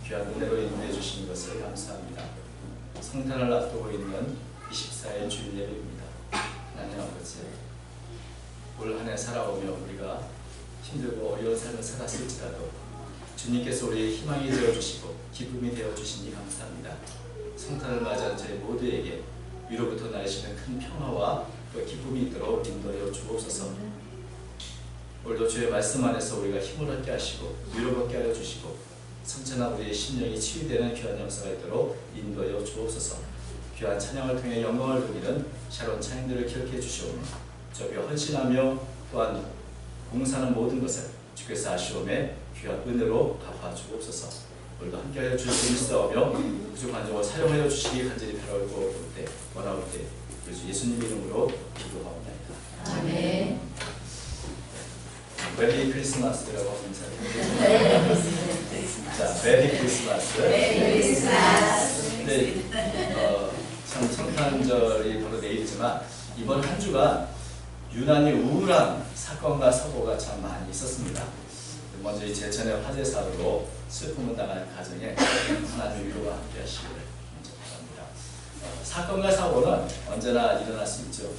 귀한 은혜로 인도해 주시는 것을 감사합니다. 성탄을 앞두고 있는 24일 주일 예배입니다. 하나님 아버지, 올 한 해 살아오며 우리가 힘들고 어려운 삶을 살았을지라도 주님께서 우리의 희망이 되어주시고 기쁨이 되어주시니 감사합니다. 성탄을 맞이한 저희 모두에게 위로부터 나시는 큰 평화와 또 기쁨이 있도록 인도하여 주옵소서. 오늘도 주의 말씀 안에서 우리가 힘을 얻게 하시고 위로받게 하여 주시고 성찬한 우리의 심령이 치유되는 귀한 역사가 있도록 인도하여 주옵소서. 귀한 찬양을 통해 영광을 돌리는 샤론 찬양들을 기억해 주시오며 저비 헌신하며 또한 봉사하는 모든 것을 주께서 아시오매 귀한 은혜로 갚아 주옵소서. 오늘도 함께하여 주시기 믿사오며 부족한 점을 사용하여 주시기 간절히 바라고 올 때 원하올 때 예수님 이름으로 기도하옵나이다. 아멘. 메리 크리스마스라고 인사드립니다. 자, 메리 크리스마스. 메리 크리스마스. 네, 참 성탄절이 바로 내일이지만 이번 한 주간 유난히 우울한 사건과 사고가 참 많이 있었습니다. 먼저 이 제천의 화재 사고로 슬픔을 당한 가정에 하나님의 위로가 함께 하시기를 바랍니다. 사건과 사고는 언제나 일어날 수 있죠.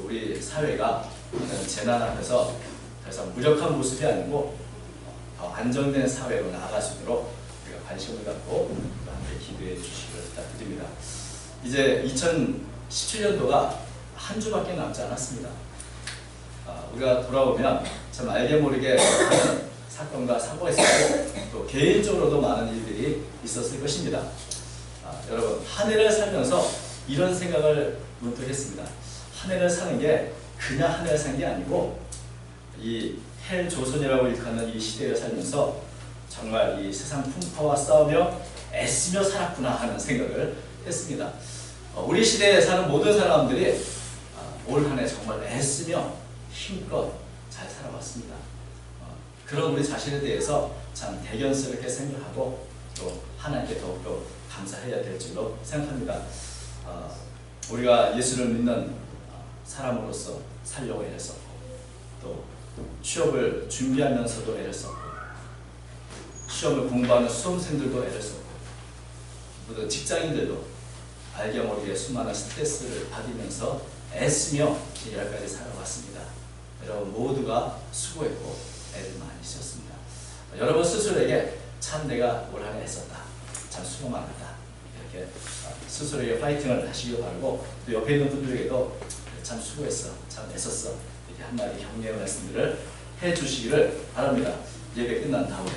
우리 사회가 재난 앞에서 더 이상 무력한 모습이 아니고 더 안정된 사회로 나아갈 수 있도록 우리가 관심을 갖고 함께 기도해 주시기를 부탁드립니다. 이제 2017년도가 한 주밖에 남지 않았습니다. 우리가 돌아오면 참 알게 모르게 많은 사건과 사고가 있었고 또 개인적으로도 많은 일들이 있었을 것입니다. 여러분, 한 해를 살면서 이런 생각을 문득 했습니다. 한 해를 사는 게 그냥 한 해를 사는 게 아니고 이 헬조선이라고 일컫는 이 시대를 살면서 정말 이 세상 풍파와 싸우며 애쓰며 살았구나 하는 생각을 했습니다. 우리 시대에 사는 모든 사람들이 올 한 해 정말 애쓰며 힘껏 잘 살아왔습니다. 그런 우리 자신에 대해서 참 대견스럽게 생각하고 또 하나님께 더욱더 감사해야 될 줄로 생각합니다. 우리가 예수를 믿는 사람으로서 살려고 애썼고 또 취업을 준비하면서도 애를 썼고 시험을 공부하는 수험생들도 애를 썼고 모든 직장인들도 알게 모르게 수많은 스트레스를 받으면서 애쓰며 여기까지 살아왔습니다. 여러분 모두가 수고했고 애를 많이 썼습니다. 여러분 스스로에게 참 내가 올 한 해 애썼다, 참 수고 많았다 이렇게 스스로에게 파이팅을 하시기 바라고 또 옆에 있는 분들에게도 참 수고했어, 참 애썼어 이렇게 한마디 격려의 말씀들을 해주시기를 바랍니다. 예배 끝난 다음에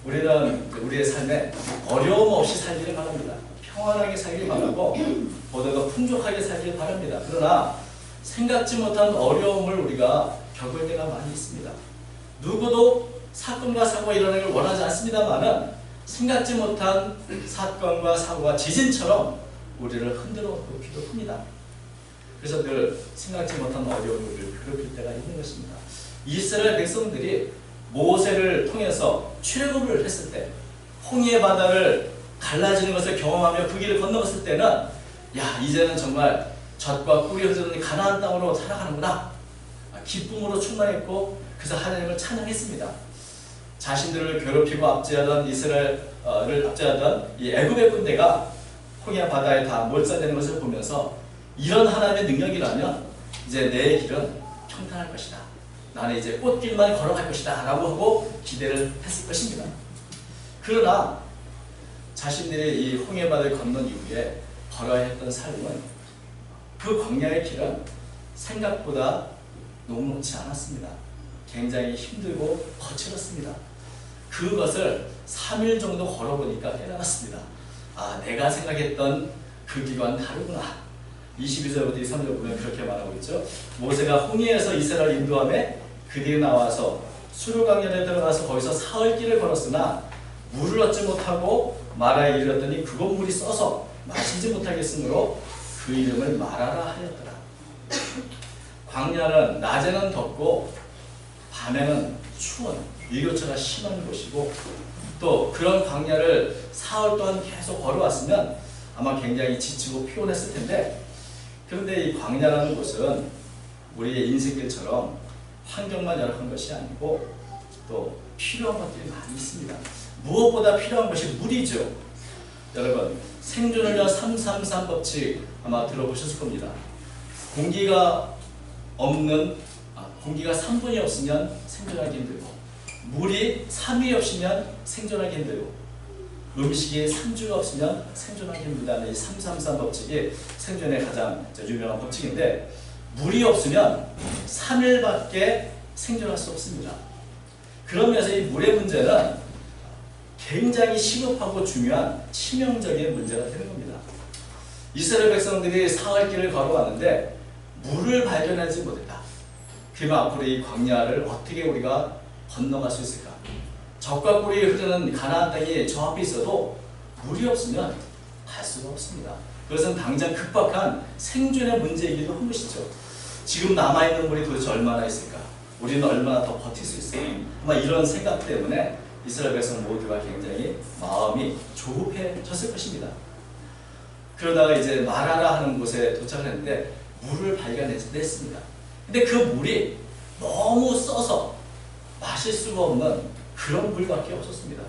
우리는 우리의 삶에 어려움 없이 살기를 바랍니다. 평안하게 살기를 바라고 보다 더 풍족하게 살기를 바랍니다. 그러나 생각지 못한 어려움을 우리가 겪을 때가 많이 있습니다. 누구도 사건과 사고가 일어나기를 원하지 않습니다만은 생각지 못한 사건과 사고가 지진처럼 우리를 흔들어 놓기도 합니다. 그래서 늘 생각지 못한 어려움을 괴롭힐 때가 있는 것입니다. 이스라엘 백성들이 모세를 통해서 출애굽을 했을 때 홍해 바다를 갈라지는 것을 경험하며 그 길을 건너갔을 때는 야, 이제는 정말 젖과 꿀이 흐르는 가나안 땅으로 살아가는구나 기쁨으로 충만했고 그래서 하나님을 찬양했습니다. 자신들을 괴롭히고 압제하던 이스라엘을 압제하던 이 애굽의 군대가 홍해 바다에 다 몰살되는 것을 보면서 이런 하나님의 능력이라면 이제 내 길은 평탄할 것이다, 나는 이제 꽃길만 걸어갈 것이다 라고 하고 기대를 했을 것입니다. 그러나 자신들이 이 홍해 바다를 건넌 이후에 걸어야 했던 삶은 그 광야의 길은 생각보다 녹록지 않았습니다. 굉장히 힘들고 거칠었습니다. 그것을 3일 정도 걸어보니까 깨달았습니다. 아, 내가 생각했던 그 길과는 다르구나. 22절부터 23절 보면 그렇게 말하고 있죠. 모세가 홍해에서 이스라엘 인도함에 그들이 나와서 수르강연에 들어가서 거기서 사흘 길을 걸었으나 물을 얻지 못하고 마라에 이르렀더니 그곳 물이 써서 마시지 못하겠으므로 그 이름을 마라라 하였더라. 광야는 낮에는 덥고 밤에는 추운 일교차가 심한 곳이고 또 그런 광야를 사흘 동안 계속 걸어왔으면 아마 굉장히 지치고 피곤했을 텐데, 그런데 이 광야라는 곳은 우리의 인생길처럼 환경만 열악한 것이 아니고 또 필요한 것들이 많이 있습니다. 무엇보다 필요한 것이 물이죠. 여러분, 생존을 위한 333 법칙 아마 들어보셨을 겁니다. 공기가 3분이 없으면 생존하기 힘들고, 물이 3이 없으면 생존하기 힘들고, 음식이 3주가 없으면 생존하기 힘들다는 이 333 법칙이 생존의 가장 유명한 법칙인데, 물이 없으면 3일밖에 생존할 수 없습니다. 그러면서 이 물의 문제는 굉장히 시급하고 중요한 치명적인 문제가 되는 겁니다. 이스라엘 백성들이 사흘길을 걸어왔는데 물을 발견하지 못했다. 그러면 앞으로 이 광야를 어떻게 우리가 건너갈 수 있을까? 적과 꿀이 흐르는 가나안 땅이 저 앞에 있어도 물이 없으면 갈 수가 없습니다. 그것은 당장 급박한 생존의 문제이기도 한 것이죠. 지금 남아있는 물이 도대체 얼마나 있을까? 우리는 얼마나 더 버틸 수 있을까? 아마 이런 생각 때문에 이스라엘 백성 모두가 굉장히 마음이 조급해졌을 것입니다. 그러다가 이제 마라라 하는 곳에 도착했는데 물을 발견했습니다. 근데 그 물이 너무 써서 마실 수가 없는 그런 물밖에 없었습니다.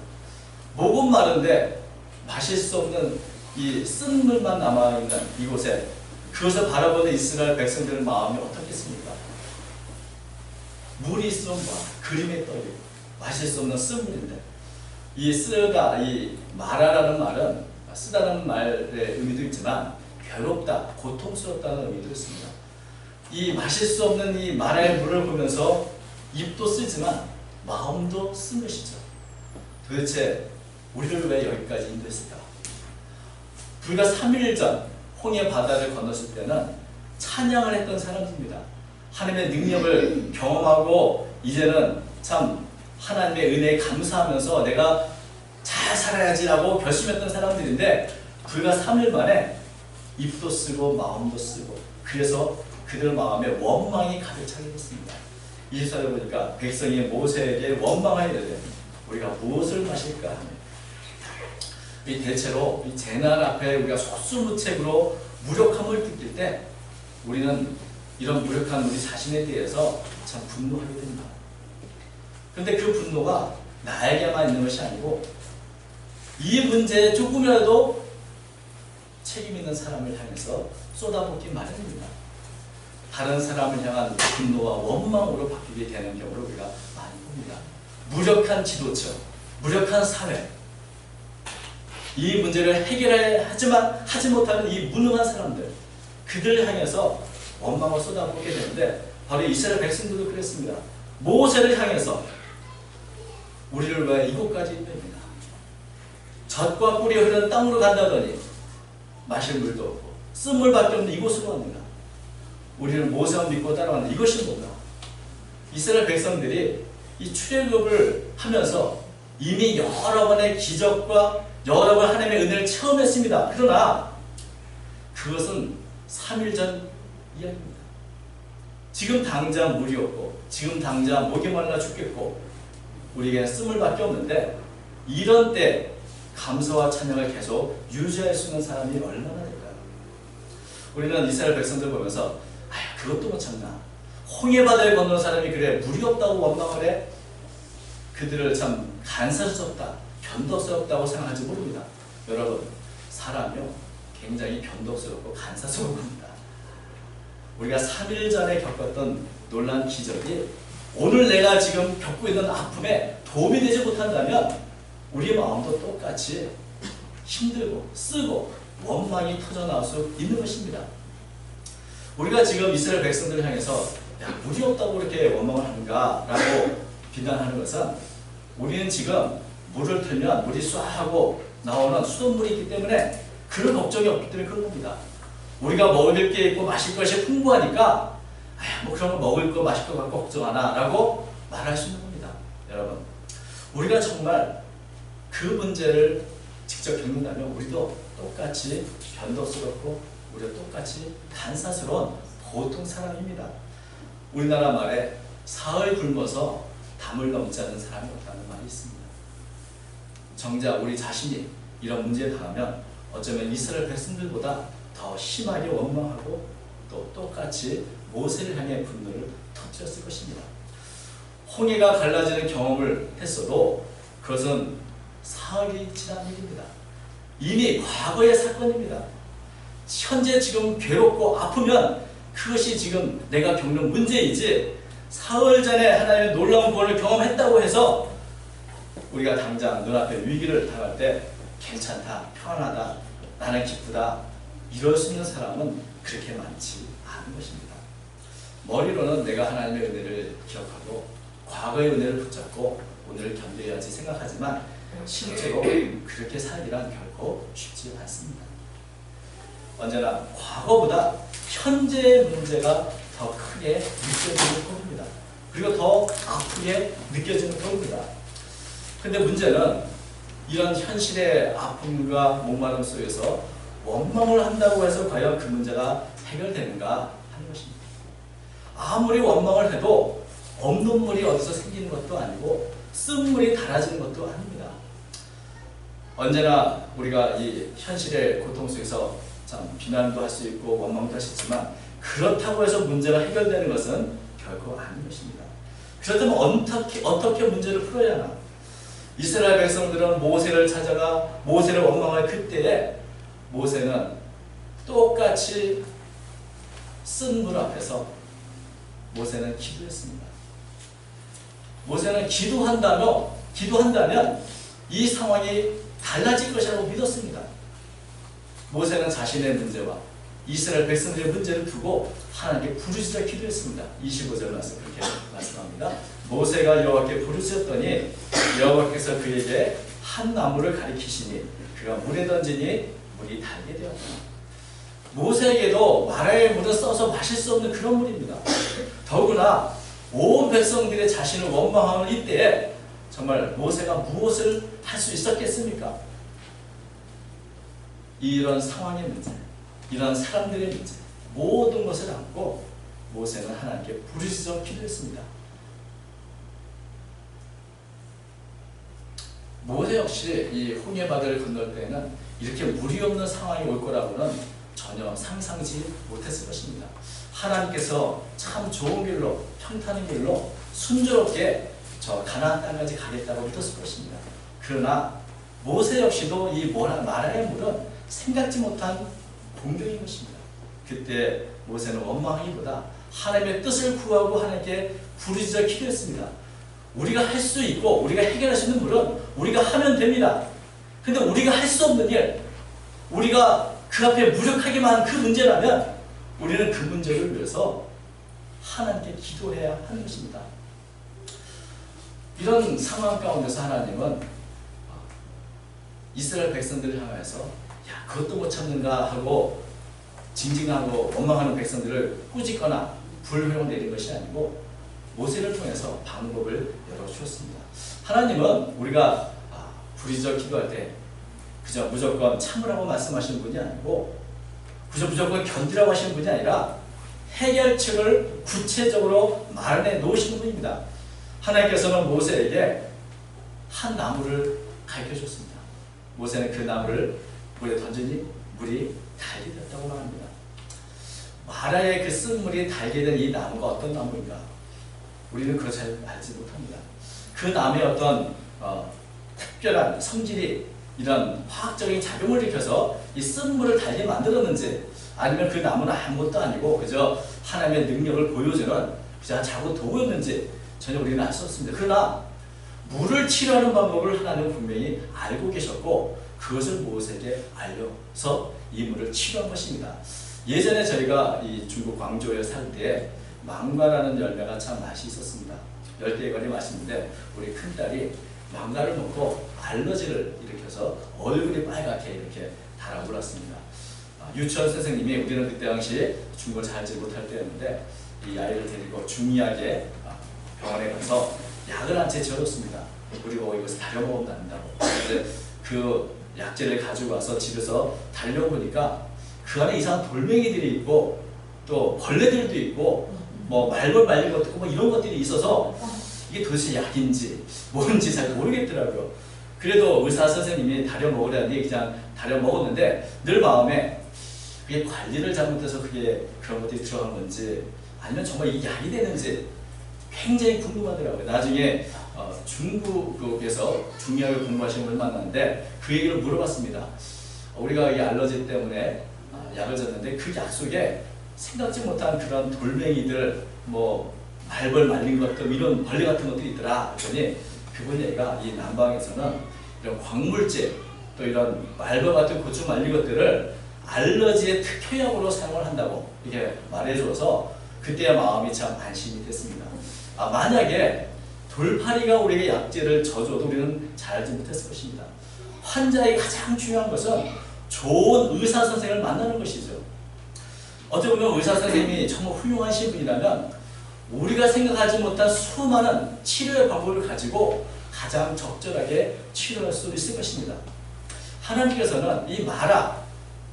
목은 마른데 마실 수 없는 이 쓴 물만 남아있는 이곳에, 그것을 바라보는 이스라엘 백성들의 마음이 어떻겠습니까? 물이 있으면 그림의 떡이 마실 수 없는 쓴 물인데, 이 쓰다, 이 마라라는 말은 쓰다는 말의 의미도 있지만 괴롭다, 고통스럽다는 의미도 있습니다. 이 마실 수 없는 이 마라의 물을 보면서 입도 쓰지만 마음도 쓴 것이죠. 도대체 우리를 왜 여기까지 인도했을까? 불과 3일 전 홍해 바다를 건넜을 때는 찬양을 했던 사람들입니다. 하나님의 능력을 경험하고 이제는 참 하나님의 은혜에 감사하면서 내가 잘 살아야지라고 결심했던 사람들인데, 불과 3일 만에 입도 쓰고 마음도 쓰고, 그래서 그들 마음에 원망이 가득 차게 됐습니다. 24절에 보니까 백성이 모세에게 원망하여 이르되 우리가 무엇을 마실까 하며, 이 대체로 이 재난 앞에 우리가 속수무책으로 무력함을 느낄 때 우리는 이런 무력한 우리 자신에 대해서 참 분노하게 됩니다. 그런데 그 분노가 나에게만 있는 것이 아니고 이 문제에 조금이라도 책임 있는 사람을 향해서 쏟아붓기 마련입니다. 다른 사람을 향한 분노와 원망으로 바뀌게 되는 경우를 우리가 많이 봅니다. 무력한 지도처, 무력한 사회, 이 문제를 하지 못하는 이 무능한 사람들, 그들을 향해서 원망을 쏟아붓게 되는데, 바로 이스라엘 백성들도 그랬습니다. 모세를 향해서 우리를 왜 이곳까지 인도합니다. 젖과 꿀이 흐르는 땅으로 간다더니 마실 물도 없고 쓴 물밖에 없는 이곳으로 왔는가? 우리는 모세만 믿고 따라왔는데 이것이 뭔가? 이스라엘 백성들이 이 출애굽을 하면서 이미 여러 번의 기적과 여러 번 하나님의 은혜를 체험했습니다. 그러나 그것은 3일 전 이야기입니다. 지금 당장 물이 없고 지금 당장 목이 말라 죽겠고 우리에게는 쓴물밖에 없는데, 이런 때 감사와 찬양을 계속 유지할 수 있는 사람이 얼마나 될까요? 우리는 이스라엘 백성들 보면서 그것도 못 참나, 홍해 바다를 건넌 사람이 그래 물이 없다고 원망을 해? 그들을 참 간사스럽다, 변덕스럽다고 생각할지 모릅니다. 여러분, 사람이요 굉장히 변덕스럽고 간사스러운 겁니다. 우리가 3일 전에 겪었던 놀라운 기적이 오늘 내가 지금 겪고 있는 아픔에 도움이 되지 못한다면 우리 마음도 똑같이 힘들고 쓰고 원망이 터져나올 수 있는 것입니다. 우리가 지금 이스라엘 백성들을 향해서 물이 없다고 그렇게 원망을 하는가 라고 비난하는 것은, 우리는 지금 물을 틀면 물이 쏴하고 나오는 수돗물이 있기 때문에 그런 걱정이 없기 때문에 그런 겁니다. 우리가 먹을 게 있고 마실 것이 풍부하니까 뭐 그런 거 먹을 거 마실 거 갖고 걱정하나 라고 말할 수 있는 겁니다. 여러분, 우리가 정말 그 문제를 직접 겪는다면 우리도 똑같이 변덕스럽고 우리도 똑같이 간사스러운 보통 사람입니다. 우리나라 말에 사흘 굶어서 담을 넘지 않는 사람이 없다는 말이 있습니다. 정작 우리 자신이 이런 문제에 당하면 어쩌면 이스라엘 백성들보다 더 심하게 원망하고 또 똑같이 모세를 향해 분노를 터뜨렸을 것입니다. 홍해가 갈라지는 경험을 했어도 그것은 사흘이 지난 일입니다. 이미 과거의 사건입니다. 현재 지금 괴롭고 아프면 그것이 지금 내가 겪는 문제이지, 사흘 전에 하나님의 놀라운 구원을 경험했다고 해서 우리가 당장 눈앞에 위기를 당할 때 괜찮다, 편안하다, 나는 기쁘다 이럴 수 있는 사람은 그렇게 많지 않은 것입니다. 머리로는 내가 하나님의 은혜를 기억하고 과거의 은혜를 붙잡고 오늘을 견뎌야지 생각하지만 실제로 그렇게 살기란 결코 쉽지 않습니다. 언제나 과거보다 현재의 문제가 더 크게 느껴지는 겁니다. 그리고 더 아프게 느껴지는 겁니다. 근데 문제는 이런 현실의 아픔과 목마름 속에서 원망을 한다고 해서 과연 그 문제가 해결되는가 하는 것입니다. 아무리 원망을 해도 없는 물이 어디서 생기는 것도 아니고 쓴 물이 달아지는 것도 아닙니다. 언제나 우리가 이 현실의 고통 속에서 참 비난도 할 수 있고 원망도 할 수 있지만 그렇다고 해서 문제가 해결되는 것은 결코 아닌 것입니다. 그렇다면 어떻게 문제를 풀어야 하나? 이스라엘 백성들은 모세를 찾아가 모세를 원망할 그때에 모세는 똑같이 쓴 물 앞에서 모세는 기도했습니다. 모세는 기도한다면 이 상황이 달라질 것이라고 믿었습니다. 모세는 자신의 문제와 이스라엘 백성들의 문제를 두고 하나님께 부르짖어 기도했습니다. 25절 말씀 그렇게 말씀합니다. 모세가 여호와께 부르짖었더니 여호와께서 그에게 한 나무를 가리키시니 그가 물에 던지니 물이 달게 되었다. 모세에게도 마라의 물은 써서 마실 수 없는 그런 물입니다. 더구나 온 백성들의 자신을 원망하는 이때에 정말 모세가 무엇을 할 수 있었겠습니까? 이런 상황의 문제, 이런 사람들의 문제, 모든 것을 안고 모세는 하나님께 부르짖어 기도했습니다. 모세 역시 이 홍해 바다를 건널 때에는 이렇게 물이 없는 상황이 올 거라고는 전혀 상상지 못했을 것입니다. 하나님께서 참 좋은 길로, 평탄한 길로 순조롭게 저 가나안 땅까지 가겠다고 믿었을 것입니다. 그러나 모세 역시도 이 마라의 물은 생각지 못한 공격인 것입니다. 그때 모세는 원망하기보다 하나님의 뜻을 구하고 하나님께 부르짖어 기도했습니다. 우리가 할 수 있고 우리가 해결할 수 있는 물은 우리가 하면 됩니다. 근데 우리가 할 수 없는 일, 우리가 그 앞에 무력하기만 한 그 문제라면 우리는 그 문제를 위해서 하나님께 기도해야 하는 것입니다. 이런 상황 가운데서 하나님은 이스라엘 백성들을 향해서 야 그것도 못 참는가 하고 징징하고 원망하는 백성들을 꾸짖거나 불효를 내린 것이 아니고 모세를 통해서 방법을 열어주었습니다. 하나님은 우리가 부르짖어 기도할 때 그저 무조건 참으라고 말씀하시는 분이 아니고 그저 무조건 견디라고 하시는 분이 아니라 해결책을 구체적으로 마련해 놓으시는 분입니다. 하나님께서는 모세에게 한 나무를 가르쳐 줬습니다. 모세는 그 나무를 물에 던지니 물이 달게 되었다고 말합니다. 마라의 그 쓴 물이 달게 된 이 나무가 어떤 나무인가? 우리는 그걸 잘 알지 못합니다. 그 나무의 어떤 특별한 성질이 이런 화학적인 작용을 일으켜서 이 쓴 물을 달게 만들었는지 아니면 그 나무는 아무것도 아니고 그저 하나님의 능력을 보여주는 그저 작은 도구였는지 전혀 우리는 알 수 없습니다. 그러나 물을 치료하는 방법을 하나님은 분명히 알고 계셨고 그것을 모세에게 알려서 이 물을 치료한 것입니다. 예전에 저희가 이 중국 광저우에 살 때 망과라는 열매가 참 맛이 있었습니다. 열대과일이 맛있는데 우리 큰딸이 망과를 먹고 알러지를 일으켜서 얼굴이 빨갛게 이렇게 달아올랐습니다. 유치원 선생님이 우리는 그때 당시 중국을 잘 알지 못할 때였는데 이 아이를 데리고 중의하게 병원에 가서 약을 한 채 지어줬습니다. 우리 보고 이것을 달려먹으면 안 된다고. 그런데 그 약재를 가지고 와서 집에서 달려보니까 그 안에 이상한 돌멩이들이 있고 또 벌레들도 있고 뭐 말벌 말린 것도 있고 뭐 이런 것들이 있어서 이게 도대체 약인지 뭔지 잘 모르겠더라고요. 그래도 의사 선생님이 달여 먹으라니 그냥 달여 먹었는데 늘 마음에 그게 관리를 잘못해서 그게 그런 것들이 들어간 건지 아니면 정말 이게 약이 되는지 굉장히 궁금하더라고요. 나중에 중국에서 중의학을 공부하시는 분을 만났는데 그 얘기를 물어봤습니다. 우리가 이 알러지 때문에 약을 줬는데 그 약 속에 생각지 못한 그런 돌멩이들, 뭐 말벌 말린 것들, 이런 벌레 같은 것들이 있더라. 그랬더니 그분 얘기가 이 남방에서는 이런 광물질, 또 이런 말벌 같은 고추 말린 것들을 알러지의 특효약으로 사용을 한다고 이렇게 말해줘서 그때야 마음이 참 안심이 됐습니다. 만약에 돌파리가 우리에게 약재를 져줘도 우리는 잘 알지 못했을 것입니다. 환자의 가장 중요한 것은 좋은 의사 선생님을 만나는 것이죠. 어떻게 보면 의사 선생님이 정말 훌륭하신 분이라면 우리가 생각하지 못한 수많은 치료의 방법을 가지고 가장 적절하게 치료할 수 있을 것입니다. 하나님께서는 이 마라,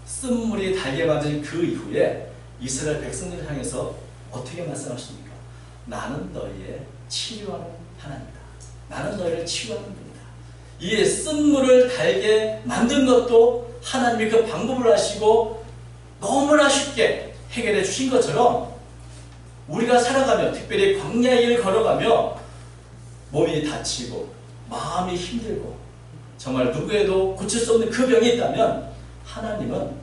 쓴물이 달게 만든 그 이후에 이스라엘 백성들을 향해서 어떻게 말씀하십니까? 나는 너희의 치료하는 하나님이다. 나는 너희를 치유하는 분이다. 이 쓴물을 달게 만든 것도 하나님이 그 방법을 아시고 너무나 쉽게 해결해 주신 것처럼 우리가 살아가며, 특별히 광야의 길을 걸어가며 몸이 다치고 마음이 힘들고 정말 누구에도 고칠 수 없는 그 병이 있다면 하나님은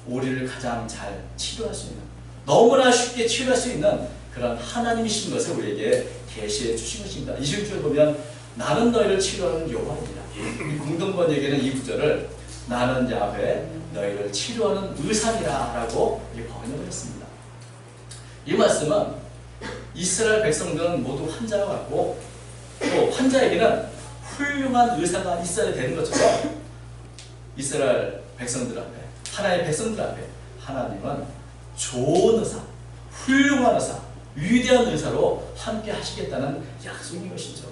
우리를 가장 잘 치료할 수 있는, 너무나 쉽게 치료할 수 있는 그런 하나님이신 것을 우리에게 계시해 주신 것입니다. 21절 보면 나는 너희를 치료하는 여호와입니다. 이 공동번역에는 이 구절을 나는 야훼 너희를 치료하는 의사니라 라고 번역을 했습니다. 이 말씀은 이스라엘 백성들은 모두 환자와 같고 또 환자에게는 훌륭한 의사가 있어야 되는 것처럼 이스라엘 백성들 앞에, 하나님의 백성들 앞에 하나님은 좋은 의사, 훌륭한 의사, 위대한 의사로 함께 하시겠다는 약속인 것이죠.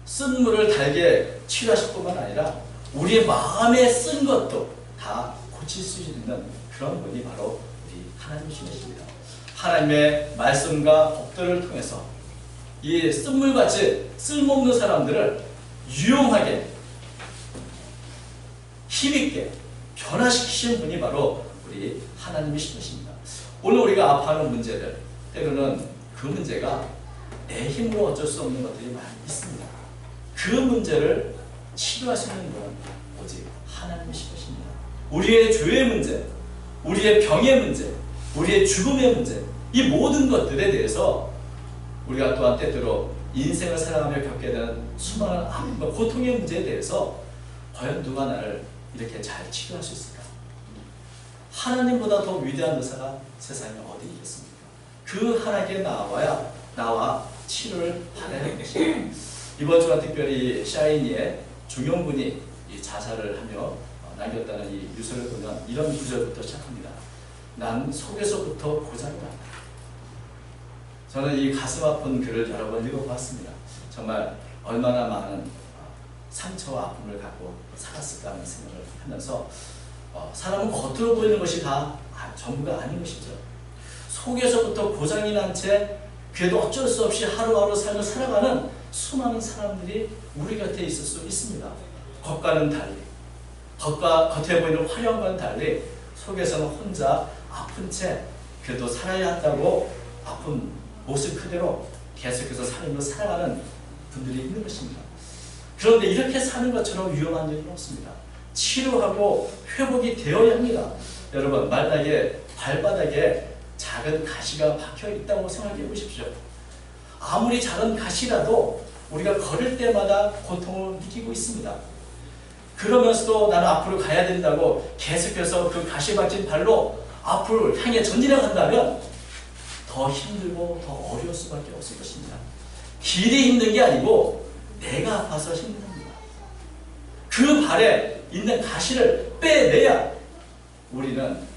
쓴 물을 달게 치료하실 뿐만 아니라 우리의 마음에 쓴 것도 다 고칠 수 있는 그런 분이 바로 우리 하나님이신 것입니다. 하나님의 말씀과 법들을 통해서 이 쓴물같이 쓸모없는 사람들을 유용하게, 힘있게 변화시키시는 분이 바로 우리 하나님이신 것입니다. 오늘 우리가 아파하는 문제들, 때로는 그 문제가 내 힘으로 어쩔 수 없는 것들이 많이 있습니다. 그 문제를 치료할 수 있는 분은 오직 하나님이신 것입니다. 우리의 죄의 문제, 우리의 병의 문제, 우리의 죽음의 문제, 이 모든 것들에 대해서 우리가 또한 때때로 인생을 살아가며 겪게 되는 수많은 아픔과 고통의 문제에 대해서 과연 누가 나를 이렇게 잘 치료할 수 있을까? 하나님보다 더 위대한 의사가 세상에 어디 있겠습니까? 그 하나님께 나와 치료를 받아야 하는 것입니다. 이번 주간 특별히 샤이니의 중용군이 이 자살을 하며 남겼다는 이 유서를 보면 이런 구절부터 시작합니다. 난 속에서부터 고장이 났다. 저는 이 가슴 아픈 글을 여러 번 읽어봤습니다. 정말 얼마나 많은 상처와 아픔을 갖고 살았을까 하는 생각을 하면서 사람은 겉으로 보이는 것이 다 전부가 아닌 것이죠. 속에서부터 고장이 난 채 그래도 어쩔 수 없이 하루하루 삶을 살아가는 수많은 사람들이 우리 곁에 있을 수 있습니다. 겉과는 달리, 겉에 보이는 화려함과는 달리 속에서는 혼자 아픈 채 그래도 살아야 한다고 아픈 모습 그대로 계속해서 삶을 살아가는 분들이 있는 것입니다. 그런데 이렇게 사는 것처럼 위험한 일은 없습니다. 치료하고 회복이 되어야 합니다. 여러분, 만약에 발바닥에 작은 가시가 박혀 있다고 생각해 보십시오. 아무리 작은 가시라도 우리가 걸을 때마다 고통을 느끼고 있습니다. 그러면서도 나는 앞으로 가야 된다고 계속해서 그 가시 박힌 발로 앞으로 향해 전진해 간다면 더 힘들고 더 어려울 수밖에 없을 것입니다. 길이 힘든 게 아니고 내가 아파서 힘듭니다. 그 발에 있는 가시를 빼내야 우리는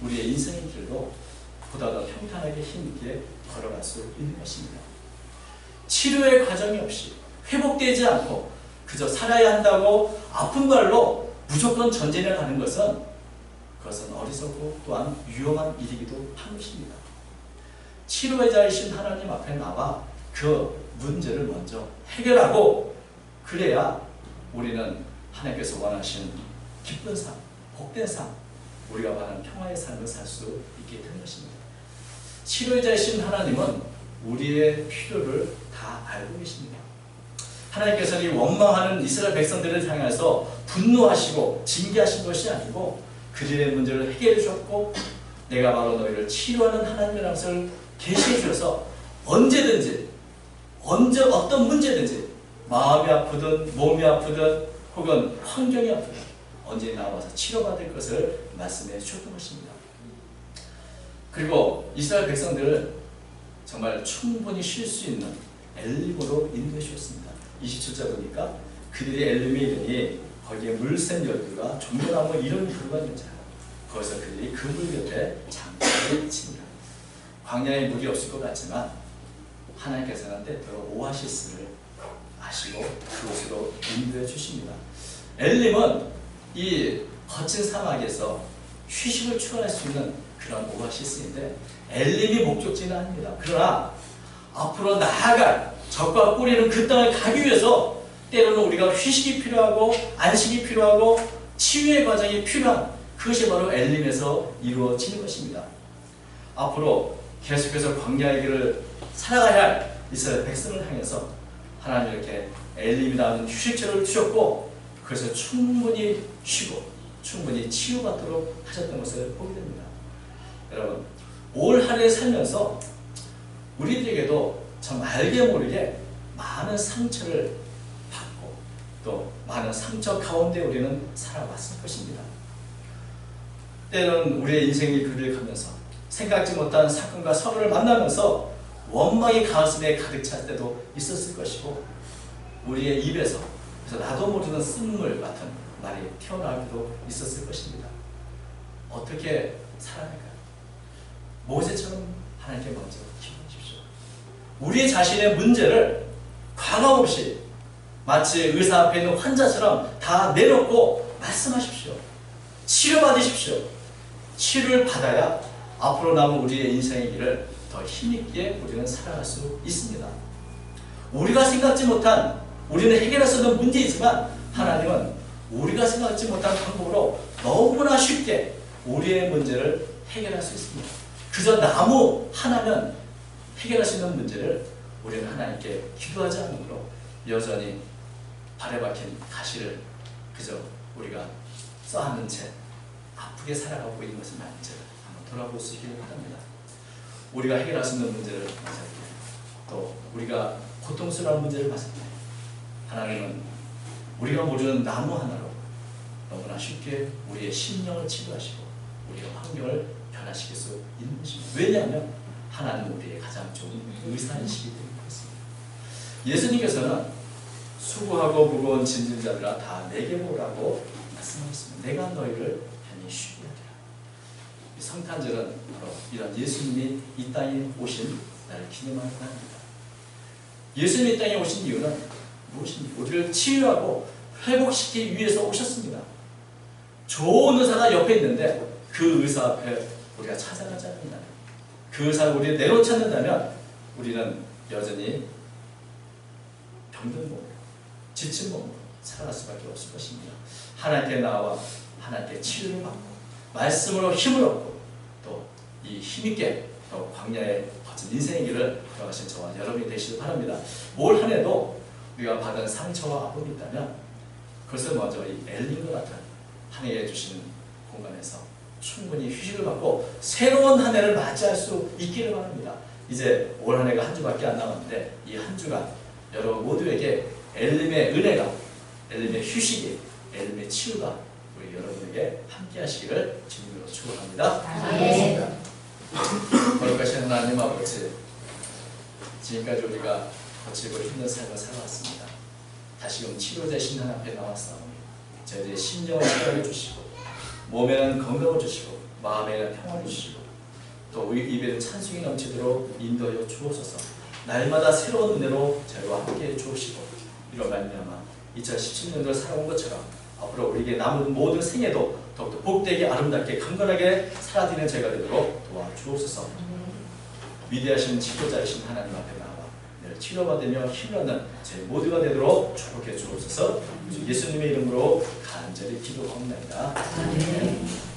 우리의 인생의 길로 보다 더 평탄하게 힘있게 걸어갈 수 있는 것입니다. 치료의 과정이 없이 회복되지 않고 그저 살아야 한다고 아픈 발로 무조건 전진해 가는 것은 그것은 어리석고 또한 위험한 일이기도 한 것입니다. 치료의자이신 하나님 앞에 나와 그 문제를 먼저 해결하고 그래야 우리는 하나님께서 원하시는 기쁜 삶, 복된 삶, 우리가 바라는 평화의 삶을 살 수 있게 되는 것입니다. 치료의자이신 하나님은 우리의 필요를 다 알고 계십니다. 하나님께서는 이 원망하는 이스라엘 백성들을 향해서 분노하시고 징계하신 것이 아니고 그들의 문제를 해결해 주셨고 내가 바로 너희를 치료하는 하나님이라는 것을 계시해 주셔서 언제든지 어떤 문제든지 마음이 아프든 몸이 아프든 혹은 환경이 아프든 언제 나와서 치료받을 것을 말씀해 주셨던 것입니다. 그리고 이스라엘 백성들을 정말 충분히 쉴 수 있는 엘림으로 인도해 주셨습니다. 27절 보니까 그들이 엘림에 이르니 거기에 물샘 열두가 종려나무 이런 그루가 있는지라 거기서 그들이 그 물 곁에 장막을 칩니다. 광야에 물이 없을 것 같지만 하나님께서는 때때로 오아시스를 아시고 그곳으로 인도해 주십니다. 엘림은 이 거친 사막에서 휴식을 추구할 수 있는 그런 오아시스인데 엘림이 목적지는 아닙니다. 그러나 앞으로 나아갈 적과 꿀이는 그 땅을 가기 위해서 때로는 우리가 휴식이 필요하고 안식이 필요하고 치유의 과정이 필요한 그것이 바로 엘림에서 이루어지는 것입니다. 앞으로 계속해서 광야의 길을 살아가야 할 이스라엘 백성을 향해서 하나님 이렇게 엘림이라는 휴식처를 주셨고 그래서 충분히 쉬고 충분히 치유받도록 하셨던 것을 보게 됩니다. 여러분 올 한 해 살면서 우리들에게도 참 알게 모르게 많은 상처를 받고 또 많은 상처 가운데 우리는 살아왔을 것입니다. 때로는 우리의 인생이 그를 가면서 생각지 못한 사건과 사고를 만나면서 원망이 가슴에 가득 찰 때도 있었을 것이고 우리의 입에서 그래서 나도 모르는 쓴물 같은 말이 튀어나오기도 있었을 것입니다. 어떻게 살아갈까요? 모세처럼 하나님께 먼저 기도하십시오. 우리 자신의 문제를 과감 없이 마치 의사 앞에 있는 환자처럼 다 내놓고 말씀하십시오. 치료받으십시오. 치료를 받아야 앞으로 남은 우리의 인생의 길을 더 힘있게 우리는 살아갈 수 있습니다. 우리가 생각지 못한 우리는 해결할 수 없는 문제이지만 하나님은 우리가 생각지 못한 방법으로 너무나 쉽게 우리의 문제를 해결할 수 있습니다. 그저 나무 하나면 해결할 수 있는 문제를 우리는 하나님께 기도하지 않으므로 여전히 발에 박힌 가시를 그저 우리가 써안는 채 아프게 살아가고 있는 것은 아닌지 한번 돌아볼 수 있기를 바랍니다. 우리가 해결할 수 있는 문제를 맞을 때, 또 우리가 고통스러운 문제를 맞을 때 하나님은 우리가 모르는 나무 하나로 너무나 쉽게 우리의 심령을 치유하시고 우리의 환경을 변화시킬 수 있는 것입니다. 왜냐하면 하나님은 우리의 가장 좋은 의사이시기 때문에 그렇습니다. 예수님께서는 수고하고 무거운 짐진 자들아 다 내게 오라고 말씀하셨습니다. 내가 너희를 편히 쉬게 하리라. 이 성탄절은 바로 이런 예수님이 이 땅에 오신 나를 기념하는 날입니다. 예수님이 이 땅에 오신 이유는 무엇입니까? 우리를 치유하고 회복시키기 위해서 오셨습니다. 좋은 의사가 옆에 있는데 그 의사 앞에 우리가 찾아가지 않는다면, 그 의사가 우리를 내려찾는다면 우리는 여전히 병든 몸으로, 지친 몸으로 살아갈 수밖에 없을 것입니다. 하나님께 나와 하나님께 치유를 받고 말씀으로 힘을 얻고 또 이 힘있게 또 광야의 거친 인생의 길을 걸어가신 저와 여러분이 되시길 바랍니다. 올 한 해도 우리가 받은 상처와 아픔이 있다면 그것을 먼저 이 엘림과 같은 한 해에 주시는 공간에서 충분히 휴식을 받고 새로운 한 해를 맞이할 수 있기를 바랍니다. 이제 올 한 해가 한 주밖에 안 남았는데 이 한 주간 여러분 모두에게 엘림의 은혜가, 엘림의 휴식이, 엘림의 치유가 우리 여러분에게 함께 하시기를 주님으로 축원합니다. 아멘. 거룩하신 하나님 아버지, 지금까지 우리가 거칠고 힘든 삶을 살아왔습니다. 다시금 치료되신 하나님 앞에 나왔사오니 저희들의 심령을 치료해 주시고 몸에는 건강을 주시고 마음에는 평화를 주시고 또 입에는 찬송이 넘치도록 인도하여 주옵소서. 날마다 새로운 은혜로 저희와 함께해 주시고 이로 말미암아 2017년도를 살아온 것처럼 앞으로 우리에게 남은 모든 생애도 더욱더 복되게 아름답게 강건하게 살아드리는 저희가 되도록 도와주옵소서. 위대하신 치료자이신 하나님 앞에 나와 늘 치료받으며 힘받는 저희 모두가 되도록 축복해 주옵소서. 예수님의 이름으로 간절히 기도하옵나이다. 아멘.